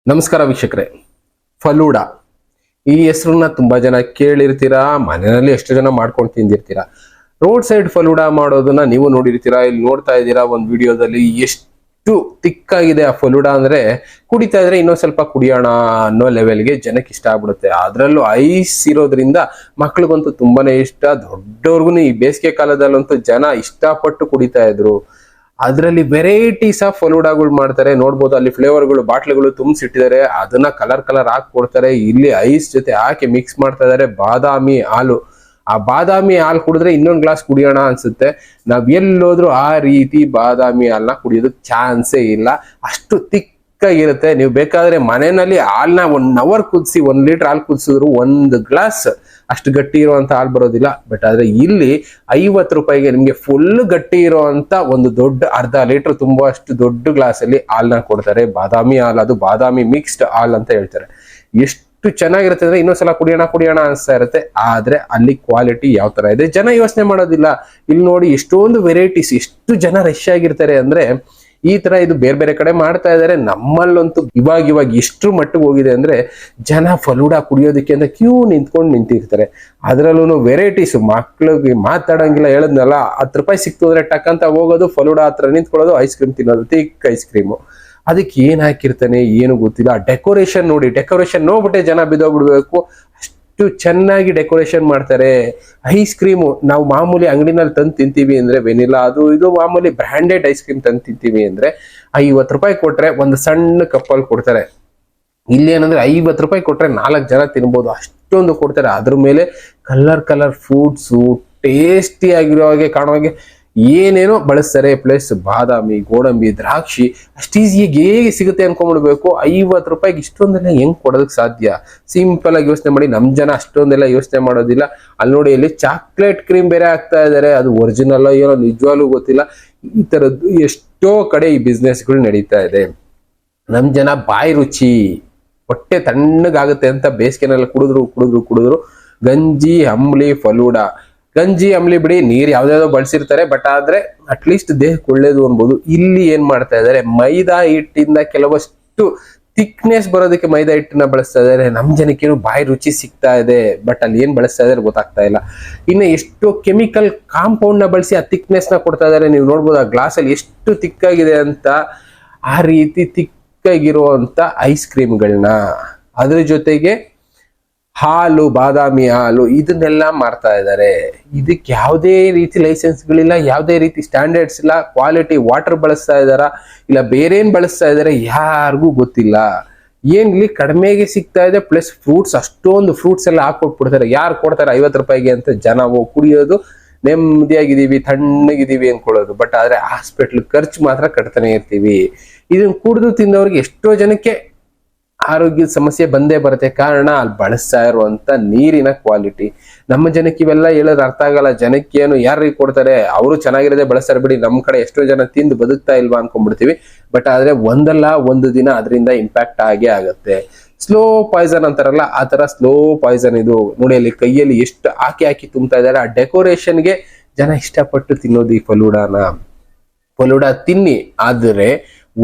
ನಮಸ್ಕಾರ ವೀಕ್ಷಕರೇ. ಫಲೂಡಾ ಈ ಹೆಸರನ್ನ ತುಂಬಾ ಜನ ಕೇಳಿರ್ತೀರಾ, ಮನೆಯಲ್ಲಿ ಎಷ್ಟು ಜನ ಮಾಡ್ಕೊಂಡು ತಿಂದಿರ್ತೀರಾ. ರೋಡ್ ಸೈಡ್ ಫಲೂಡಾ ಮಾಡೋದನ್ನ ನೀವು ನೋಡಿರ್ತೀರಾ. ಇಲ್ಲಿ ನೋಡ್ತಾ ಇದ್ದೀರಾ ಒಂದು ವಿಡಿಯೋದಲ್ಲಿ. ಎಷ್ಟು ತಿಕ್ಕಾಗಿದೆ ಆ ಫಲೂಡಾ ಅಂದ್ರೆ, ಕುಡಿತಾ ಇದ್ರೆ ಇನ್ನೊಂದ್ ಸ್ವಲ್ಪ ಕುಡಿಯೋಣ ಅನ್ನೋ ಲೆವೆಲ್ಗೆ ಜನಕ್ಕೆ ಇಷ್ಟ ಆಗ್ಬಿಡುತ್ತೆ. ಅದ್ರಲ್ಲೂ ಐಸ್ ಇರೋದ್ರಿಂದ ಮಕ್ಳಿಗಂತೂ ತುಂಬಾನೇ ಇಷ್ಟ, ದೊಡ್ಡವ್ರಿಗೂ ಈ ಬೇಸಿಗೆ ಕಾಲದಲ್ಲಂತೂ ಜನ ಇಷ್ಟಪಟ್ಟು ಕುಡಿತಾ ಇದ್ರು. ಅದರಲ್ಲಿ ವೆರೈಟೀಸ್ ಆಫ್ ಫಲೂಡಾಗಳು ಮಾಡ್ತಾರೆ. ನೋಡ್ಬೋದು ಅಲ್ಲಿ ಫ್ಲೇವರ್ಗಳು ಬಾಟ್ಲಿಗಳು ತುಂಬಿಸಿಟ್ಟಿದ್ದಾರೆ, ಅದನ್ನ ಕಲರ್ ಕಲರ್ ಹಾಕಿ ಕೊಡ್ತಾರೆ. ಇಲ್ಲಿ ಐಸ್ ಜೊತೆ ಹಾಕಿ ಮಿಕ್ಸ್ ಮಾಡ್ತಾ ಇದಾರೆ. ಬಾದಾಮಿ ಹಾಲು, ಆ ಬಾದಾಮಿ ಹಾಲು ಕುಡಿದ್ರೆ ಇನ್ನೊಂದು ಗ್ಲಾಸ್ ಕುಡಿಯೋಣ ಅನ್ಸುತ್ತೆ. ನಾವ್ ಎಲ್ಲೋದ್ರು ಆ ರೀತಿ ಬಾದಾಮಿ ಹಾಲನ್ನ ಕುಡಿಯೋದಕ್ಕೆ ಚಾನ್ಸೇ ಇಲ್ಲ, ಅಷ್ಟು ತಿಕ್ಕಾಗಿರುತ್ತೆ. ನೀವು ಬೇಕಾದ್ರೆ ಮನೆಯಲ್ಲಿ ಹಾಲ್ನ 1 hour ಕುದಿಸಿ 1 ಲೀಟರ್ ಹಾಲು ಕುದಿಸಿದ್ರು 1 ಗ್ಲಾಸ್ ಅಷ್ಟು ಗಟ್ಟಿ ಇರುವಂತ ಹಾಲು ಬರೋದಿಲ್ಲ. ಬಟ್ ಆದ್ರೆ ಇಲ್ಲಿ 50 ರೂಪಾಯಿಗೆ ನಿಮ್ಗೆ ಫುಲ್ ಗಟ್ಟಿ ಇರುವಂತ ಒಂದು ದೊಡ್ಡ ಅರ್ಧ ಲೀಟರ್ ತುಂಬಾ ಅಷ್ಟು ದೊಡ್ಡ ಗ್ಲಾಸ್ ಅಲ್ಲಿ ಹಾಲ್ನ ಕೊಡ್ತಾರೆ. ಬಾದಾಮಿ ಹಾಲು, ಅದು ಬಾದಾಮಿ ಮಿಕ್ಸ್ಡ್ ಹಾಲ್ ಅಂತ ಹೇಳ್ತಾರೆ. ಎಷ್ಟು ಚೆನ್ನಾಗಿರುತ್ತೆ ಅಂದ್ರೆ ಇನ್ನೊಂದ್ಸಲ ಕುಡಿಯೋಣ ಅನ್ಸ್ತಾ ಇರುತ್ತೆ. ಆದ್ರೆ ಅಲ್ಲಿ ಕ್ವಾಲಿಟಿ ಯಾವ ತರ ಇದೆ ಜನ ಯೋಚನೆ ಮಾಡೋದಿಲ್ಲ. ಇಲ್ಲಿ ನೋಡಿ ಎಷ್ಟೊಂದು ವೆರೈಟೀಸ್, ಎಷ್ಟು ಜನ ರಶ್ ಆಗಿರ್ತಾರೆ ಅಂದ್ರೆ ಈ ತರ ಇದು ಬೇರೆ ಬೇರೆ ಕಡೆ ಮಾಡ್ತಾ ಇದಾರೆ. ನಮ್ಮಲ್ಲಂತೂ ಇವಾಗ ಎಷ್ಟು ಮಟ್ಟಿಗೆ ಹೋಗಿದೆ ಅಂದ್ರೆ ಜನ ಫಲೂಡಾ ಕುಡಿಯೋದಕ್ಕೆ ಅಂತ ಕ್ಯೂ ನಿಂತಿರ್ತಾರೆ. ಅದ್ರಲ್ಲೂ ವೆರೈಟೀಸ್, ಮಕ್ಳಿಗೆ ಮಾತಾಡಂಗಿಲ್ಲ. ಹೇಳದ್ನಲ್ಲ, 10 ರೂಪಾಯಿ ಸಿಕ್ತು ಅಂದ್ರೆ ಟಕ್ ಅಂತ ಹೋಗೋದು, ಫಲೂಡಾ ಹತ್ರ ನಿಂತ್ಕೊಳ್ಳೋದು, ಐಸ್ ಕ್ರೀಮ್ ತಿನ್ನೋದು, ತಿಕ್ ಐಸ್ ಕ್ರೀಮು. ಅದಕ್ಕೆ ಏನ್ ಹಾಕಿರ್ತಾನೆ ಏನು ಗೊತ್ತಿಲ್ಲ. ಡೆಕೋರೇಷನ್ ನೋಡಿ, ಡೆಕೋರೇಷನ್ ನೋಡ್ಬಿಟ್ಟೆ ಜನ ಬಿದ್ದೋಗ್ಬಿಡ್ಬೇಕು, ಅಷ್ಟು ಚೆನ್ನಾಗಿ ಡೆಕೋರೇಷನ್ ಮಾಡ್ತಾರೆ. ಐಸ್ ಕ್ರೀಮು ನಾವು ಮಾಮೂಲಿ ಅಂಗಡಿನಲ್ಲಿ ತಂದು ತಿಂತೀವಿ ಅಂದ್ರೆ ವೆನಿಲಾ ಅದು ಇದು ಮಾಮೂಲಿ ಬ್ರ್ಯಾಂಡೆಡ್ ಐಸ್ ಕ್ರೀಮ್ ತಂದು ತಿಂತೀವಿ ಅಂದ್ರೆ 50 ರೂಪಾಯಿ ಕೊಟ್ರೆ ಒಂದು ಸಣ್ಣ ಕಪ್ಪಲ್ಲಿ ಕೊಡ್ತಾರೆ. ಇಲ್ಲಿ ಏನಂದ್ರೆ 50 ರೂಪಾಯಿ ಕೊಟ್ರೆ 4 ಜನ ತಿನ್ಬೋದು, ಅಷ್ಟೊಂದು ಕೊಡ್ತಾರೆ. ಅದ್ರ ಮೇಲೆ ಕಲರ್ ಫ್ರೂಟ್ಸು, ಟೇಸ್ಟಿ ಆಗಿರೋ ಹಾಗೆ ಕಾಣೋ ಹಾಗೆ ಏನೇನೋ ಬಳಸ್ತಾರೆ. ಪ್ಲಸ್ ಬಾದಾಮಿ, ಗೋಡಂಬಿ, ದ್ರಾಕ್ಷಿ ಅಷ್ಟು ಈಸಿಯಾಗಿ ಹೇಗೆ ಸಿಗುತ್ತೆ ಅನ್ಕೊಂಡ್ಬಿಡ್ಬೇಕು. 50 ರೂಪಾಯಿಗೆ ಇಷ್ಟೊಂದೆಲ್ಲ ಹೆಂಗ್ ಕೊಡೋದಕ್ಕೆ ಸಾಧ್ಯ? ಸಿಂಪಲ್ ಆಗಿ ಯೋಚನೆ ಮಾಡಿ. ನಮ್ ಜನ ಅಷ್ಟೊಂದೆಲ್ಲ ಯೋಚನೆ ಮಾಡೋದಿಲ್ಲ. ಅಲ್ಲಿ ನೋಡಿ, ಇಲ್ಲಿ ಚಾಕ್ಲೇಟ್ ಕ್ರೀಮ್ ಬೇರೆ ಹಾಕ್ತಾ ಇದಾರೆ. ಅದು ಒರಿಜಿನಲ್ ಏನೋ ನಿಜವಾಗ್ಲೂ ಗೊತ್ತಿಲ್ಲ. ಈ ತರದ್ದು ಎಷ್ಟೋ ಕಡೆ ಈ ಬಿಸ್ನೆಸ್ಗಳು ನಡೀತಾ ಇದೆ. ನಮ್ ಜನ ಬಾಯಿ ರುಚಿ, ಹೊಟ್ಟೆ ತಣ್ಣಗಾಗುತ್ತೆ ಅಂತ ಬೇಸಿಗೆನೆಲ್ಲ ಕುಡಿದ್ರು ಗಂಜಿ, ಅಂಬ್ಲಿ, ಫಲೂಡಾ. ಗಂಜಿ ಅಂಬ್ಲಿ ಬಿಡಿ, ನೀರ್ ಯಾವ್ದಾವ್ದೋ ಬಳಸಿರ್ತಾರೆ, ಬಟ್ ಆದ್ರೆ ಅಟ್ಲೀಸ್ಟ್ ದೇಹಕ್ಕೆ ಒಳ್ಳೇದು ಅನ್ಬೋದು. ಇಲ್ಲಿ ಏನ್ ಮಾಡ್ತಾ ಇದಾರೆ, ಮೈದಾ ಹಿಟ್ಟಿಂದ ಕೆಲವಷ್ಟು ಥಿಕ್ನೆಸ್ ಬರೋದಕ್ಕೆ ಮೈದಾ ಹಿಟ್ಟನ್ನ ಬಳಸ್ತಾ ಇದಾರೆ. ನಮ್ ಜನಕ್ಕೇನು ಬಾಯಿ ರುಚಿ ಸಿಗ್ತಾ ಇದೆ, ಬಟ್ ಅಲ್ಲಿ ಏನ್ ಬಳಸ್ತಾ ಇದಾರೆ ಗೊತ್ತಾಗ್ತಾ ಇಲ್ಲ. ಇನ್ನು ಎಷ್ಟೋ ಕೆಮಿಕಲ್ ಕಾಂಪೌಂಡ್ ನ ಬಳಸಿ ಆ ಥಿಕ್ನೆಸ್ ನ ಕೊಡ್ತಾ ಇದಾರೆ. ನೀವು ನೋಡ್ಬೋದು ಆ ಗ್ಲಾಸ್ ಅಲ್ಲಿ ಎಷ್ಟು ತಿಕ್ಕಾಗಿದೆ ಅಂತ. ಆ ರೀತಿ ತಿಕ್ಕಾಗಿರುವಂತ ಐಸ್ ಕ್ರೀಮ್ಗಳನ್ನ, ಅದ್ರ ಜೊತೆಗೆ ಹಾಲು, ಬಾದಾಮಿ ಹಾಲು, ಇದನ್ನೆಲ್ಲ ಮಾರ್ತಾ ಇದ್ದಾರೆ. ಇದಕ್ಕೆ ಯಾವುದೇ ರೀತಿ ಲೈಸೆನ್ಸ್ಗಳಿಲ್ಲ, ಯಾವುದೇ ರೀತಿ ಸ್ಟ್ಯಾಂಡರ್ಡ್ಸ್ ಇಲ್ಲ. ಕ್ವಾಲಿಟಿ ವಾಟರ್ ಬಳಸ್ತಾ ಇದಾರ ಇಲ್ಲ ಬೇರೇನ್ ಬಳಸ್ತಾ ಇದಾರೆ ಯಾರಿಗೂ ಗೊತ್ತಿಲ್ಲ. ಏನ್ ಇಲ್ಲಿ ಕಡಿಮೆಗೆ ಸಿಗ್ತಾ ಇದೆ. ಪ್ಲಸ್ ಫ್ರೂಟ್ಸ್, ಅಷ್ಟೊಂದು ಫ್ರೂಟ್ಸ್ ಎಲ್ಲ ಹಾಕೊಟ್ಬಿಡ್ತಾರೆ. ಯಾರು ಕೊಡ್ತಾರೆ 50 ರೂಪಾಯಿಗೆ ಅಂತ? ಜನ ಹೋಗಿ ಕುಡಿಯೋದು, ನೆಮ್ಮದಿಯಾಗಿದ್ದೀವಿ, ತಣ್ಣಗಿದ್ದೀವಿ ಅನ್ಕೊಳ್ಳೋದು. ಬಟ್ ಆದ್ರೆ ಹಾಸ್ಪಿಟ್ಲ್ ಖರ್ಚು ಮಾತ್ರ ಕಟ್ತಾನೆ ಇರ್ತೀವಿ. ಇದನ್ನ ಕುಡಿದು ತಿಂದವ್ರಿಗೆ ಎಷ್ಟೋ ಜನಕ್ಕೆ ಆರೋಗ್ಯದ ಸಮಸ್ಯೆ ಬಂದೇ ಬರುತ್ತೆ. ಕಾರಣ ಅಲ್ಲಿ ಬಳಸ್ತಾ ಇರುವಂತ ನೀರಿನ ಕ್ವಾಲಿಟಿ. ನಮ್ಮ ಜನಕ್ಕೆ ಇವೆಲ್ಲ ಹೇಳೋದು ಅರ್ಥ ಆಗಲ್ಲ. ಜನಕ್ಕೇನು ಯಾರಿಗೆ ಕೊಡ್ತಾರೆ, ಅವರು ಚೆನ್ನಾಗಿರೋದೇ ಬಳಸ್ತಾರೆ ಬಿಡಿ. ನಮ್ಮ ಕಡೆ ಎಷ್ಟೋ ಜನ ತಿಂದು ಬದುಕ್ತಾ ಇಲ್ವಾ ಅನ್ಕೊಂಡ್ಬಿಡ್ತೀವಿ. ಬಟ್ ಆದ್ರೆ ಒಂದಲ್ಲ ಒಂದು ದಿನ ಅದರಿಂದ ಇಂಪ್ಯಾಕ್ಟ್ ಆಗೇ ಆಗುತ್ತೆ. ಸ್ಲೋ ಪಾಯ್ಸನ್ ಅಂತಾರಲ್ಲ, ಆ ತರ ಸ್ಲೋ ಪಾಯ್ಸನ್ ಇದು. ನೋಡಿ ಅಲ್ಲಿ ಕೈಯಲ್ಲಿ ಎಷ್ಟು ಹಾಕಿ ತುಂಬ್ತಾ ಇದಾರೆ. ಆ ಡೆಕೋರೇಷನ್ಗೆ ಜನ ಇಷ್ಟಪಟ್ಟು ತಿನ್ನೋದು ಈ ಫಲೂಡಾ ತಿನ್ನಿ, ಆದ್ರೆ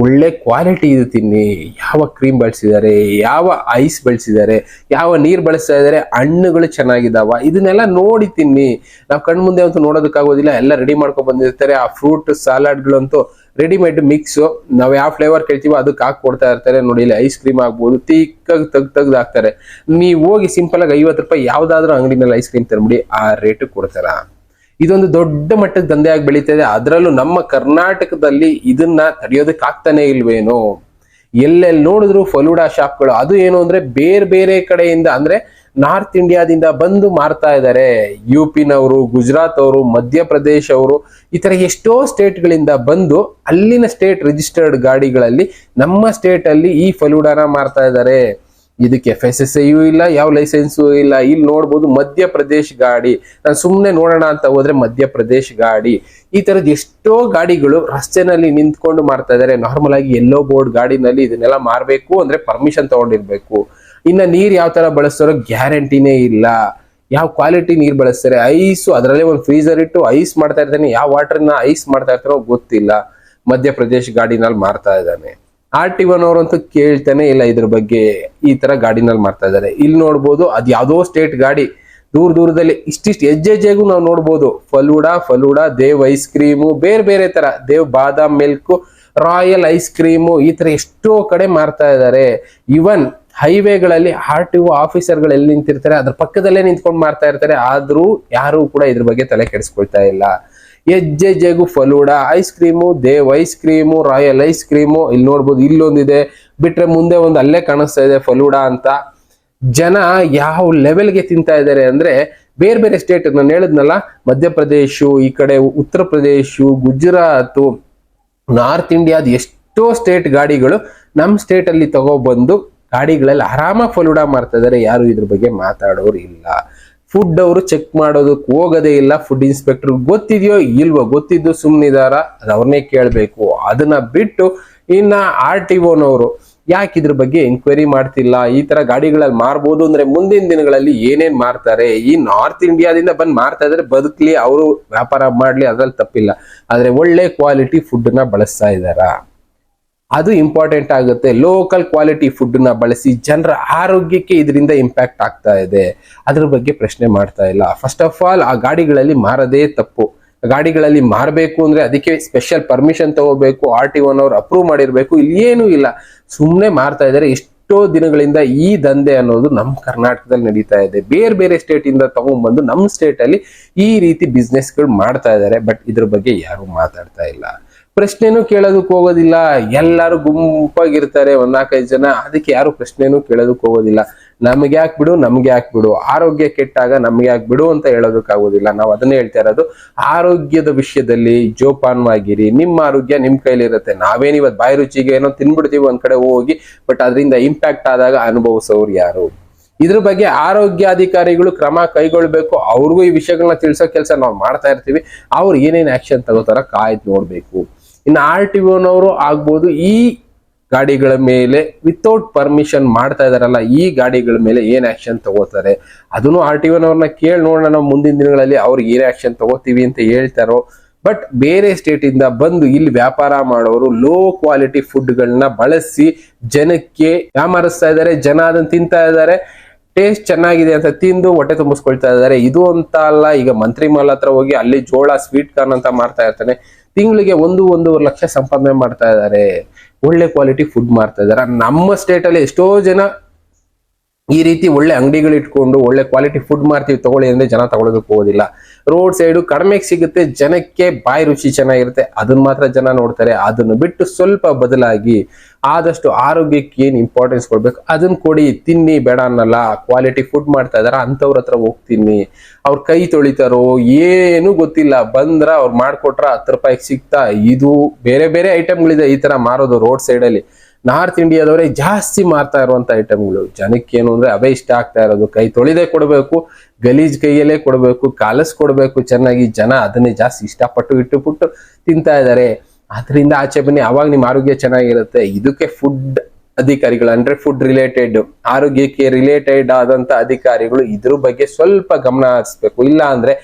ಒಳ್ಳೆ ಕ್ವಾಲಿಟಿ ಇದು ತಿನ್ನಿ. ಯಾವ ಕ್ರೀಮ್ ಬಳಸಿದ್ದಾರೆ, ಯಾವ ಐಸ್ ಬಳಸಿದ್ದಾರೆ, ಯಾವ ನೀರ್ ಬಳಸ್ತಾ ಇದಾರೆ, ಹಣ್ಣುಗಳು ಚೆನ್ನಾಗಿದ್ದಾವ, ಇದನ್ನೆಲ್ಲ ನೋಡಿ ತಿನ್ನಿ. ನಾವು ಕಣ್ಮುಂದೆ ಅಂತೂ ನೋಡೋದಕ್ಕಾಗೋದಿಲ್ಲ. ಎಲ್ಲ ರೆಡಿ ಮಾಡ್ಕೊಂಡ್ ಬಂದಿರ್ತಾರೆ. ಆ ಫ್ರೂಟ್ ಸಲಾಡ್ಗಳಂತೂ ರೆಡಿಮೇಡ್ ಮಿಕ್ಸ್, ನಾವ್ ಯಾವ ಫ್ಲೇವರ್ ಕೇಳ್ತೀವೋ ಅದಕ್ಕೆ ಹಾಕಿ ಕೊಡ್ತಾ ಇರ್ತಾರೆ. ನೋಡಿ ಇಲ್ಲಿ ಐಸ್ ಕ್ರೀಮ್ ಆಗ್ಬೋದು, ತಿಕ್ಕಾಗಿ ತೆಗ್ದು ಹಾಕ್ತಾರೆ. ನೀವು ಹೋಗಿ ಸಿಂಪಲ್ ಆಗಿ 50 ರೂಪಾಯಿ ಯಾವ್ದಾದ್ರು ಅಂಗಡಿನಲ್ಲಿ ಐಸ್ ಕ್ರೀಮ್ ತಂದ್ಬಿಡಿ, ಆ ರೇಟ್ ಕೊಡ್ತಾರ. ಇದೊಂದು ದೊಡ್ಡ ಮಟ್ಟದ ದಂಧೆಯಾಗಿ ಬೆಳೀತಾ ಇದೆ. ಅದರಲ್ಲೂ ನಮ್ಮ ಕರ್ನಾಟಕದಲ್ಲಿ ಇದನ್ನ ತಡೆಯೋದಕ್ಕೆ ಆಗ್ತಾನೆ ಇಲ್ವೇನೋ. ಎಲ್ಲೆಲ್ಲಿ ನೋಡಿದ್ರು ಫಲೂಡಾ ಶಾಪ್ಗಳು. ಅದು ಏನು ಅಂದ್ರೆ ಬೇರೆ ಬೇರೆ ಕಡೆಯಿಂದ, ಅಂದ್ರೆ ನಾರ್ತ್ ಇಂಡಿಯಾದಿಂದ ಬಂದು ಮಾರ್ತಾ ಇದ್ದಾರೆ. UP ನವರು, ಗುಜರಾತ್ ಅವರು, ಮಧ್ಯಪ್ರದೇಶ್ ಅವರು, ಈ ತರ ಎಷ್ಟೋ ಸ್ಟೇಟ್ ಗಳಿಂದ ಬಂದು ಅಲ್ಲಿನ ಸ್ಟೇಟ್ ರಿಜಿಸ್ಟರ್ಡ್ ಗಾಡಿಗಳಲ್ಲಿ ನಮ್ಮ ಸ್ಟೇಟ್ ಅಲ್ಲಿ ಈ ಫಲೂಡಾನ ಮಾರ್ತಾ ಇದ್ದಾರೆ. ಇದಕ್ಕೆ FSSAI ಇಲ್ಲ, ಯಾವ ಲೈಸೆನ್ಸು ಇಲ್ಲ. ಇಲ್ಲಿ ನೋಡ್ಬೋದು ಮಧ್ಯಪ್ರದೇಶ್ ಗಾಡಿ. ನಾನು ಸುಮ್ಮನೆ ನೋಡೋಣ ಅಂತ ಹೋದ್ರೆ ಮಧ್ಯಪ್ರದೇಶ್ ಗಾಡಿ. ಈ ತರದ್ ಎಷ್ಟೋ ಗಾಡಿಗಳು ರಸ್ತೆನಲ್ಲಿ ನಿಂತ್ಕೊಂಡು ಮಾರ್ತಾ ಇದಾರೆ. ನಾರ್ಮಲ್ ಆಗಿ ಎಲ್ಲೋ ಬೋರ್ಡ್ ಗಾಡಿನಲ್ಲಿ ಇದನ್ನೆಲ್ಲ ಮಾರ್ಬೇಕು ಅಂದ್ರೆ ಪರ್ಮಿಷನ್ ತಗೊಂಡಿರ್ಬೇಕು. ಇನ್ನ ನೀರ್ ಯಾವ ತರ ಬಳಸ್ತಾರೋ ಗ್ಯಾರಂಟಿನೇ ಇಲ್ಲ. ಯಾವ ಕ್ವಾಲಿಟಿ ನೀರ್ ಬಳಸ್ತಾರೆ. ಐಸು ಅದರಲ್ಲೇ ಒಂದು ಫ್ರೀಸರ್ ಇಟ್ಟು ಐಸ್ ಮಾಡ್ತಾ ಇರ್ತಾನೆ. ಯಾವ ವಾಟರ್ನ ಐಸ್ ಮಾಡ್ತಾ ಇರ್ತಾರೋ ಗೊತ್ತಿಲ್ಲ. ಮಧ್ಯಪ್ರದೇಶ್ ಗಾಡಿನಲ್ಲಿ ಮಾರ್ತಾ ಇದ್ದಾನೆ. RT1 ಅವರಂತೂ ಕೇಳ್ತಾನೆ ಇಲ್ಲ ಇದ್ರ ಬಗ್ಗೆ. ಈ ತರ ಗಾಡಿನಲ್ಲಿ ಮಾಡ್ತಾ ಇದ್ದಾರೆ. ಇಲ್ಲಿ ನೋಡ್ಬೋದು ಅದ್ ಯಾವ್ದೋ ಸ್ಟೇಟ್ ಗಾಡಿ, ದೂರದಲ್ಲಿ ಇಷ್ಟಿಷ್ಟು ಹೆಜ್ಜೆಗೂ ನಾವು ನೋಡ್ಬೋದು ಫಲೂಡಾ, ದೇವ್ ಐಸ್ ಕ್ರೀಮು, ಬೇರೆ ಬೇರೆ ತರ, ದೇವ್ ಬಾದಾಮ್ ಮಿಲ್ಕ್, ರಾಯಲ್ ಐಸ್ ಕ್ರೀಮು, ಈ ತರ ಎಷ್ಟೋ ಕಡೆ ಮಾರ್ತಾ ಇದ್ದಾರೆ. ಇವನ್ ಹೈವೇಗಳಲ್ಲಿ RTO ಆಫೀಸರ್ಗಳು ಎಲ್ಲಿ ನಿಂತಿರ್ತಾರೆ ಅದ್ರ ಪಕ್ಕದಲ್ಲೇ ನಿಂತ್ಕೊಂಡು ಮಾರ್ತಾ ಇರ್ತಾರೆ. ಆದ್ರೂ ಯಾರು ಕೂಡ ಇದ್ರ ಬಗ್ಗೆ ತಲೆ ಕೆಡಿಸ್ಕೊಳ್ತಾ ಇಲ್ಲ. ಹೆಜ್ಜೆಗೂ falooda ice cream, Dev ice cream, royal ice cream, ಇಲ್ಲಿ ನೋಡ್ಬೋದು ಇಲ್ಲೊಂದಿದೆ, ಬಿಟ್ರೆ ಮುಂದೆ ಒಂದು ಅಲ್ಲೇ ಕಾಣಿಸ್ತಾ ಇದೆ ಫಲೂಡಾ ಅಂತ. ಜನ ಯಾವ ಲೆವೆಲ್ಗೆ ತಿಂತಾ ಇದ್ದಾರೆ ಅಂದ್ರೆ, ಬೇರೆ ಬೇರೆ ಸ್ಟೇಟ್ ನಾನು ಹೇಳಿದ್ನಲ್ಲ, ಮಧ್ಯಪ್ರದೇಶ, ಈ ಕಡೆ ಉತ್ತರ ಪ್ರದೇಶ, ಗುಜರಾತ್, ನಾರ್ತ್ ಇಂಡಿಯಾದ ಎಷ್ಟೋ ಸ್ಟೇಟ್ ಗಾಡಿಗಳು ನಮ್ಮ ಸ್ಟೇಟ್ ಅಲ್ಲಿ ತಗೊಬಂದು ಗಾಡಿಗಳಲ್ಲಿ ಆರಾಮಾಗಿ ಫಲೂಡಾ ಮಾಡ್ತಾ ಇದಾರೆ. ಯಾರು ಇದ್ರ ಬಗ್ಗೆ ಮಾತಾಡೋರು ಇಲ್ಲ. ಫುಡ್ ಅವರು ಚೆಕ್ ಮಾಡೋದಕ್ಕೆ ಹೋಗೋದೇ ಇಲ್ಲ. ಫುಡ್ ಇನ್ಸ್ಪೆಕ್ಟರ್ ಗೊತ್ತಿದೆಯೋ ಇಲ್ವೋ, ಗೊತ್ತಿದ್ದು ಸುಮ್ಮನಿದಾರ, ಅದು ಅವ್ರನ್ನೇ ಕೇಳಬೇಕು. ಅದನ್ನ ಬಿಟ್ಟು ಇನ್ನ RTOನವರು ಯಾಕೆ ಇದ್ರ ಬಗ್ಗೆ ಎಂಕ್ವೈರಿ ಮಾಡ್ತಿಲ್ಲ? ಈ ತರ ಗಾಡಿಗಳಲ್ಲಿ ಮಾರ್ಬೋದು ಅಂದ್ರೆ ಮುಂದಿನ ದಿನಗಳಲ್ಲಿ ಏನೇನ್ ಮಾರ್ತಾರೆ? ಈ ನಾರ್ತ್ ಇಂಡಿಯಾದಿಂದ ಬಂದ್ ಮಾರ್ತಾ ಇದ್ರೆ ಬದುಕ್ಲಿ, ಅವರು ವ್ಯಾಪಾರ ಮಾಡ್ಲಿ, ಅದ್ರಲ್ಲಿ ತಪ್ಪಿಲ್ಲ. ಆದ್ರೆ ಒಳ್ಳೆ ಕ್ವಾಲಿಟಿ ಫುಡ್ ನ ಬಳಸ್ತಾ ಇದಾರ, ಅದು ಇಂಪಾರ್ಟೆಂಟ್ ಆಗುತ್ತೆ. ಲೋಕಲ್ ಕ್ವಾಲಿಟಿ ಫುಡ್ ನ ಬಳಸಿ ಜನರ ಆರೋಗ್ಯಕ್ಕೆ ಇದರಿಂದ ಇಂಪ್ಯಾಕ್ಟ್ ಆಗ್ತಾ ಇದೆ, ಅದ್ರ ಬಗ್ಗೆ ಪ್ರಶ್ನೆ ಮಾಡ್ತಾ ಇಲ್ಲ. ಫಸ್ಟ್ ಆಫ್ ಆಲ್ ಆ ಗಾಡಿಗಳಲ್ಲಿ ಮಾರದೇ ತಪ್ಪು. ಗಾಡಿಗಳಲ್ಲಿ ಮಾರಬೇಕು ಅಂದ್ರೆ ಅದಕ್ಕೆ ಸ್ಪೆಷಲ್ ಪರ್ಮಿಷನ್ ತಗೋಬೇಕು, RT1 ಅಪ್ರೂವ್ ಮಾಡಿರ್ಬೇಕು. ಇಲ್ಲಿ ಏನೂ ಇಲ್ಲ, ಸುಮ್ಮನೆ ಮಾರ್ತಾ ಇದ್ದಾರೆ. ಎಷ್ಟೋ ದಿನಗಳಿಂದ ಈ ದಂಧೆ ಅನ್ನೋದು ನಮ್ಮ ಕರ್ನಾಟಕದಲ್ಲಿ ನಡೀತಾ ಇದೆ. ಬೇರೆ ಬೇರೆ ಸ್ಟೇಟ್ ಇಂದ ತಗೊಂಡ್ಬಂದು ನಮ್ಮ ಸ್ಟೇಟ್ ಅಲ್ಲಿ ಈ ರೀತಿ ಬಿಸ್ನೆಸ್ ಗಳು ಮಾಡ್ತಾ ಇದ್ದಾರೆ. ಬಟ್ ಇದ್ರ ಬಗ್ಗೆ ಯಾರು ಮಾತಾಡ್ತಾ ಇಲ್ಲ, ಪ್ರಶ್ನೆನೂ ಕೇಳೋದಕ್ಕೆ ಹೋಗೋದಿಲ್ಲ. ಎಲ್ಲರೂ ಗುಂಪಾಗಿರ್ತಾರೆ, 4-5 ಜನ, ಅದಕ್ಕೆ ಯಾರು ಪ್ರಶ್ನೆನೂ ಕೇಳೋದಕ್ಕೆ ಹೋಗೋದಿಲ್ಲ. ನಮ್ಗೆ ಯಾಕೆ ಬಿಡು, ಆರೋಗ್ಯ ಕೆಟ್ಟಾಗ ನಮ್ಗೆ ಯಾಕೆ ಬಿಡು ಅಂತ ಹೇಳೋದಕ್ಕಾಗೋದಿಲ್ಲ. ನಾವು ಅದನ್ನೇ ಹೇಳ್ತಾ ಇರೋದು, ಆರೋಗ್ಯದ ವಿಷಯದಲ್ಲಿ ಜೋಪಾನವಾಗಿರಿ. ನಿಮ್ಮ ಆರೋಗ್ಯ ನಿಮ್ ಕೈಲಿರುತ್ತೆ. ನಾವೇನ್ ಇವತ್ತು ಬಾಯಿ ರುಚಿಗೆ ಏನೋ ತಿನ್ಬಿಡ್ತೀವಿ ಒಂದ್ ಕಡೆ ಹೋಗಿ, ಬಟ್ ಅದರಿಂದ ಇಂಪ್ಯಾಕ್ಟ್ ಆದಾಗ ಅನುಭವಿಸೋರು ಯಾರು? ಇದ್ರ ಬಗ್ಗೆ ಆರೋಗ್ಯಾಧಿಕಾರಿಗಳು ಕ್ರಮ ಕೈಗೊಳ್ಬೇಕು. ಅವ್ರಿಗೂ ಈ ವಿಷಯಗಳನ್ನ ತಿಳಿಸೋ ಕೆಲಸ ನಾವು ಮಾಡ್ತಾ ಇರ್ತೀವಿ. ಅವ್ರು ಏನೇನ್ ಆಕ್ಷನ್ ತಗೋತಾರ ಕಾಯ್ದು ನೋಡ್ಬೇಕು. ಇನ್ನು RTOನವರು ಆಗ್ಬೋದು ಈ ಗಾಡಿಗಳ ಮೇಲೆ ವಿತೌಟ್ ಪರ್ಮಿಷನ್ ಮಾಡ್ತಾ ಇದಾರಲ್ಲ, ಈ ಗಾಡಿಗಳ ಮೇಲೆ ಏನ್ ಆಕ್ಷನ್ ತಗೋತಾರೆ ಅದನ್ನು RTOನವ್ರನ್ನ ಕೇಳಿ ನೋಡೋಣ. ನಾವು ಮುಂದಿನ ದಿನಗಳಲ್ಲಿ ಅವ್ರಿಗೆ ಏನ್ ಆಕ್ಷನ್ ತಗೋತೀವಿ ಅಂತ ಹೇಳ್ತಾರೋ. ಬಟ್ ಬೇರೆ ಸ್ಟೇಟ್ ಇಂದ ಬಂದು ಇಲ್ಲಿ ವ್ಯಾಪಾರ ಮಾಡೋರು ಲೋ ಕ್ವಾಲಿಟಿ ಫುಡ್ ಗಳನ್ನ ಬಳಸಿ ಜನಕ್ಕೆ ಯಾಮಾರಿಸ್ತಾ ಇದ್ದಾರೆ. ಜನ ಅದನ್ನ ತಿಂತಾ ಇದ್ದಾರೆ, ಟೇಸ್ಟ್ ಚೆನ್ನಾಗಿದೆ ಅಂತ ತಿಂದು ಹೊಟ್ಟೆ ತುಂಬಿಸ್ಕೊಳ್ತಾ ಇದ್ದಾರೆ. ಇದು ಅಂತ ಅಲ್ಲ, ಈಗ ಮಂತ್ರಿ ಮಾಲ್ ಹತ್ರ ಹೋಗಿ ಅಲ್ಲಿ ಜೋಳ ಸ್ವೀಟ್ ಕಾರ್ನ್ ಅಂತ ಮಾಡ್ತಾ ಇರ್ತಾನೆ, ತಿಂಗಳಿಗೆ 1-1.5 ಲಕ್ಷ ಸಂಪಾದನೆ ಮಾಡ್ತಾ ಇದ್ದಾರೆ. ಒಳ್ಳೆ ಕ್ವಾಲಿಟಿ ಫುಡ್ ಮಾಡ್ತಾ ಇದಾರೆ. ನಮ್ಮ ಸ್ಟೇಟ್ ಅಲ್ಲಿ ಎಷ್ಟೋ ಜನ ಈ ರೀತಿ ಒಳ್ಳೆ ಅಂಗಡಿಗಳು ಇಟ್ಕೊಂಡು ಒಳ್ಳೆ ಕ್ವಾಲಿಟಿ ಫುಡ್ ಮಾಡ್ತೀವಿ ತಗೊಳ್ಳಿ ಅಂದ್ರೆ ಜನ ತಗೊಳ್ಳೋದಕ್ಕೆ ಹೋಗೋದಿಲ್ಲ. ರೋಡ್ ಸೈಡು ಕಡಿಮೆಗೆ ಸಿಗುತ್ತೆ, ಜನಕ್ಕೆ ಬಾಯಿ ರುಚಿ ಚೆನ್ನಾಗಿರುತ್ತೆ, ಅದನ್ನ ಮಾತ್ರ ಜನ ನೋಡ್ತಾರೆ. ಅದನ್ನು ಬಿಟ್ಟು ಸ್ವಲ್ಪ ಬದಲಾಗಿ ಆದಷ್ಟು ಆರೋಗ್ಯಕ್ಕೆ ಏನ್ ಇಂಪಾರ್ಟೆನ್ಸ್ ಕೊಡ್ಬೇಕು ಅದನ್ನ ಕೊಡಿ, ತಿನ್ನಿ, ಬೇಡ ಅನ್ನಲ್ಲ. ಕ್ವಾಲಿಟಿ ಫುಡ್ ಮಾಡ್ತಾ ಇದಾರ ಅಂತವ್ರ ಹತ್ರ ಹೋಗ್ತೀನಿ, ಅವ್ರ ಕೈ ತೊಳಿತಾರೋ ಏನು ಗೊತ್ತಿಲ್ಲ, ಬಂದ್ರ ಅವ್ರು ಮಾಡ್ಕೊಟ್ರ 10 ರೂಪಾಯಿಗೆ ಸಿಗ್ತಾ. ಇದು ಬೇರೆ ಬೇರೆ ಐಟಮ್ಗಳಿದೆ ಈ ತರ ಮಾರೋದು ರೋಡ್ ಸೈಡ್ ಅಲ್ಲಿ. ನಾರ್ತ್ ಇಂಡಿಯಾದವರೇ ಜಾಸ್ತಿ ಮಾರ್ತಾ ಇರುವಂತ ಐಟಮ್ಗಳು. ಜನಕ್ಕೆ ಏನು ಅಂದ್ರೆ ಅವೇ ಇಷ್ಟ ಆಗ್ತಾ ಇರೋದು. ಕೈ ತೊಳಿದೇ ಕೊಡ್ಬೇಕು, ಗಲೀಜ್ ಕೈಯಲ್ಲೇ ಕೊಡ್ಬೇಕು, ಕಾಲಸ್ಕೊಡ್ಬೇಕು ಚೆನ್ನಾಗಿ. ಜನ ಅದನ್ನೇ ಜಾಸ್ತಿ ಇಷ್ಟಪಟ್ಟು ಇಟ್ಟುಬಿಟ್ಟು ತಿಂತಾ ಇದ್ದಾರೆ. ಅದರಿಂದ ಆಚೆ ಬನ್ನಿ, ಅವಾಗ ನಿಮ್ ಆರೋಗ್ಯ ಚೆನ್ನಾಗಿರುತ್ತೆ. ಇದಕ್ಕೆ ಫುಡ್ ಅಧಿಕಾರಿಗಳು ಅಂದ್ರೆ ಫುಡ್ ರಿಲೇಟೆಡ್, ಆರೋಗ್ಯಕ್ಕೆ ರಿಲೇಟೆಡ್ ಆದಂತ ಅಧಿಕಾರಿಗಳು ಇದ್ರ ಬಗ್ಗೆ ಸ್ವಲ್ಪ ಗಮನ ಹರಿಸ್ಬೇಕು. ಇಲ್ಲ ಅಂದ್ರೆ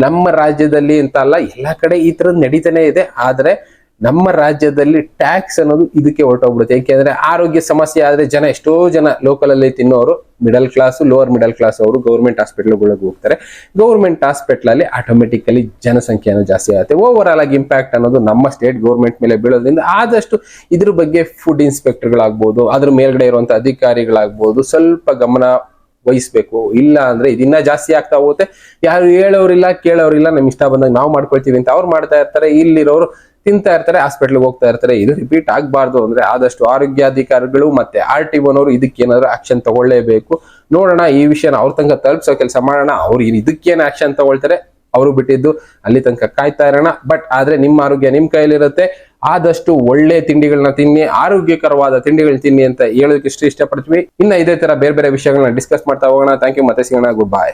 ನಮ್ಮ ರಾಜ್ಯದಲ್ಲಿ ಅಂತ ಅಲ್ಲ, ಎಲ್ಲಾ ಕಡೆ ಈ ತರದ್ ನಡೀತಾನೆ ಇದೆ. ಆದ್ರೆ ನಮ್ಮ ರಾಜ್ಯದಲ್ಲಿ ಟ್ಯಾಕ್ಸ್ ಅನ್ನೋದು ಇದಕ್ಕೆ ಹೊರಟೋಗ್ಬಿಡುತ್ತೆ. ಯಾಕೆಂದ್ರೆ ಆರೋಗ್ಯ ಸಮಸ್ಯೆ ಆದ್ರೆ ಜನ, ಎಷ್ಟೋ ಜನ ಲೋಕಲ್ ಅಲ್ಲಿ ತಿನ್ನೋರು, middle class, lower middle class ಅವರು ಗೌರ್ಮೆಂಟ್ ಹಾಸ್ಪಿಟಲ್ಗಳಿಗೆ ಹೋಗ್ತಾರೆ. ಗೌರ್ಮೆಂಟ್ ಹಾಸ್ಪಿಟಲ್ ಅಲ್ಲಿ ಆಟೋಮೆಟಿಕಲಿ ಜನಸಂಖ್ಯೆನೂ ಜಾಸ್ತಿ ಆಗುತ್ತೆ. ಓವರ್ ಆಲ್ ಆಗಿ ಇಂಪ್ಯಾಕ್ಟ್ ಅನ್ನೋದು ನಮ್ಮ ಸ್ಟೇಟ್ ಗೌರ್ಮೆಂಟ್ ಮೇಲೆ ಬೀಳೋದ್ರಿಂದ ಆದಷ್ಟು ಇದ್ರ ಬಗ್ಗೆ ಫುಡ್ ಇನ್ಸ್ಪೆಕ್ಟರ್ಗಳಾಗ್ಬೋದು, ಅದ್ರ ಮೇಲ್ಗಡೆ ಇರುವಂತ ಅಧಿಕಾರಿಗಳಾಗ್ಬೋದು ಸ್ವಲ್ಪ ಗಮನ ವಹಿಸ್ಬೇಕು. ಇಲ್ಲ ಅಂದ್ರೆ ಇದನ್ನ ಜಾಸ್ತಿ ಆಗ್ತಾ ಹೋಗುತ್ತೆ. ಯಾರು ಹೇಳೋರಿಲ್ಲ ಕೇಳೋರಿಲ್ಲ, ನಮ್ ಇಷ್ಟ ಬಂದಾಗ ನಾವು ಮಾಡ್ಕೊಳ್ತೀವಿ ಅಂತ ಅವ್ರು ಮಾಡ್ತಾ ಇರ್ತಾರೆ. ಇಲ್ಲಿರೋರು ತಿಂತಾ ಇರ್ತಾರೆ, ಹಾಸ್ಪಿಟ್ಲ್ಗೆ ಹೋಗ್ತಾ ಇರ್ತಾರೆ. ಇದು ರಿಪೀಟ್ ಆಗಬಾರ್ದು ಅಂದ್ರೆ ಆದಷ್ಟು ಆರೋಗ್ಯಾಧಿಕಾರಿಗಳು ಮತ್ತೆ RTOನವರು ಇದಕ್ಕೆ ಏನಾದ್ರು ಆಕ್ಷನ್ ತಗೊಳ್ಳೇಬೇಕು. ನೋಡೋಣ, ಈ ವಿಷಯನ ಅವ್ರ ತನಕ ತಲುಪಿಸೋ ಕೆಲಸ ಮಾಡೋಣ. ಅವ್ರು ಇದಕ್ಕೇನು ಆಕ್ಷನ್ ತಗೊಳ್ತಾರೆ ಅವರು ಬಿಟ್ಟಿದ್ದು ಅಲ್ಲಿ ತನಕ ಕಾಯ್ತಾ ಇರೋಣ. ಬಟ್ ಆದ್ರೆ ನಿಮ್ಮ ಆರೋಗ್ಯ ನಿಮ್ ಕೈಲಿರುತ್ತೆ. ಆದಷ್ಟು ಒಳ್ಳೆ ತಿಂಡಿಗಳನ್ನ ತಿನ್ನಿ, ಆರೋಗ್ಯಕರವಾದ ತಿಂಡಿಗಳನ್ನ ತಿನ್ನಿ ಅಂತ ಹೇಳೋದಕ್ಕೆ ಇಷ್ಟಪಡ್ತೀವಿ. ಇನ್ನ ಇದೇ ತರ ಬೇರೆ ಬೇರೆ ವಿಷಯಗಳನ್ನ ಡಿಸ್ಕಸ್ ಮಾಡ್ತಾ ಹೋಗೋಣ. ಥ್ಯಾಂಕ್ ಯು, ಮತ್ತೆ ಸಿಗೋಣ. Good bye.